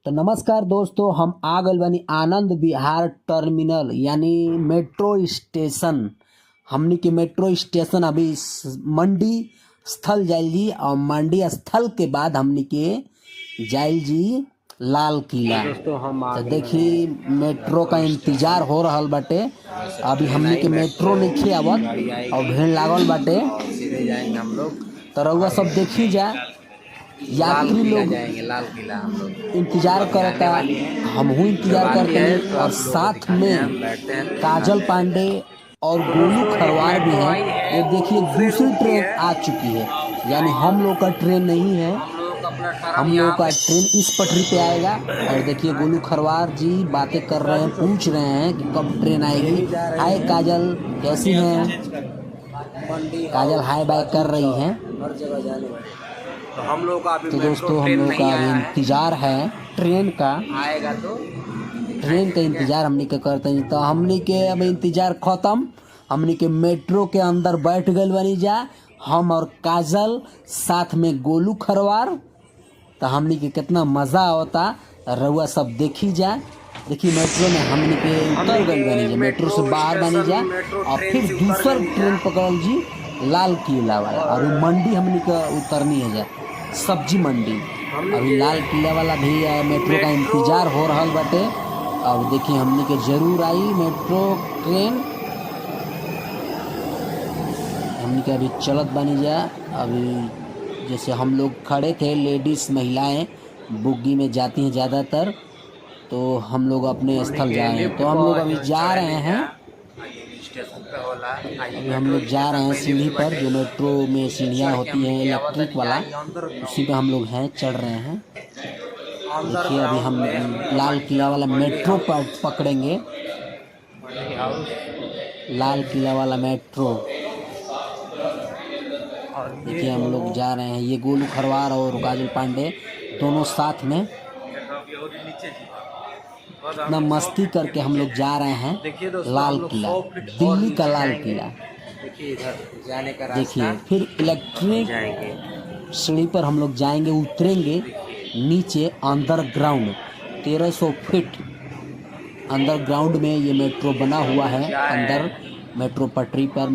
तो नमस्कार दोस्तों, हम आ गए बानी आनंद विहार टर्मिनल यानी मेट्रो स्टेशन। हमनी के मेट्रो स्टेशन अभी मंडी स्थल जाइल जी, और मंडी स्थल के बाद हमनी के जाइल जी लाल किला। तो देखी मेट्रो का इंतजार हो रहल बाटे। अभी हमनी के मेट्रो नहीं आवत और भीड़ लागल बाटे। तो रउआ सब देखी जा, यात्री लोग लाल किला हम लोग इंतजार करता, हमहू इंतजार करते हैं। और साथ में काजल पांडे और गोलू खरवार भी हैं। ये देखिए दूसरी ट्रेन आ चुकी है, यानी हम लोग का ट्रेन नहीं है, हम लोग का ट्रेन इस पटरी पे आएगा। और देखिए गोलू खरवार जी बातें कर रहे हैं, पूछ रहे हैं कि कब ट्रेन आएगी। हाय काजल, कैसी हैं? काजल हाय बाय कर रही हैं। तो हम लोग का अभी तो दोस्तों हम लोग का अभी इंतजार है ट्रेन का, आएगा तो ट्रेन का इंतजार हमनी के करते हैं। तो हमनी के अब इंतजार खत्म, हमनी के मेट्रो के अंदर बैठ गए बनी जा, हम और काजल, साथ में गोलू खरवार। तो हमनी के कितना मजा होता रउआ सब देखी जा। देखिए मेट्रो में हमनी के उतर गए बनी जा, मेट्रो से बाहर बनी जा और फिर दूसरा ट्रेन पकड़ल जी लाल किला वाला। अभी मंडी हमनी का उतरनी है जा, सब्जी मंडी। अभी लाल किला वाला भी मेट्रो का इंतजार हो रहा बाटे। अब देखिए हमनी के जरूर आई मेट्रो ट्रेन, हमनी के अभी चलत बनी जा। अभी जैसे हम लोग खड़े थे, लेडीज़ महिलाएं बुग्गी में जाती हैं ज़्यादातर, तो हम लोग अपने स्थल जा रहे हैं। तो हम लोग अभी जा रहे हैं, अभी हम लोग जा रहे हैं सीढ़ी पर, जो मेट्रो में सीढ़ियाँ होती हैं इलेक्ट्रिक वाला, उसी पे हम लोग हैं, चढ़ रहे हैं। देखिए अभी हम लाल किला वाला मेट्रो पर पकड़ेंगे, लाल किला वाला मेट्रो। देखिए हम लोग जा रहे हैं, ये गोलू खरवार और काजल पांडे दोनों साथ में इतना मस्ती करके हम लोग जा रहे हैं लाल किला, दिल्ली का लाल किला। देखिए इधर जाने का देखिए फिर इलेक्ट्रिक सीढ़ी पर हम लोग जाएंगे, उतरेंगे नीचे अंडरग्राउंड 1300 फीट अंडरग्राउंड में ये मेट्रो बना हुआ है। अंदर मेट्रो पटरी पर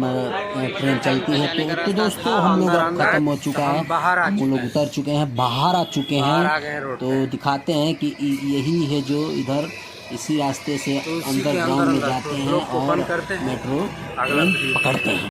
ट्रेन चलती है। तो दोस्तों हम लोग अब खत्म हो चुका है, हम लोग उतर चुके हैं, बाहर आ चुके हैं। तो दिखाते हैं कि यही है जो इधर इसी रास्ते से अंडरग्राउंड में जाते हैं और मेट्रो ट्रेन पकड़ते हैं।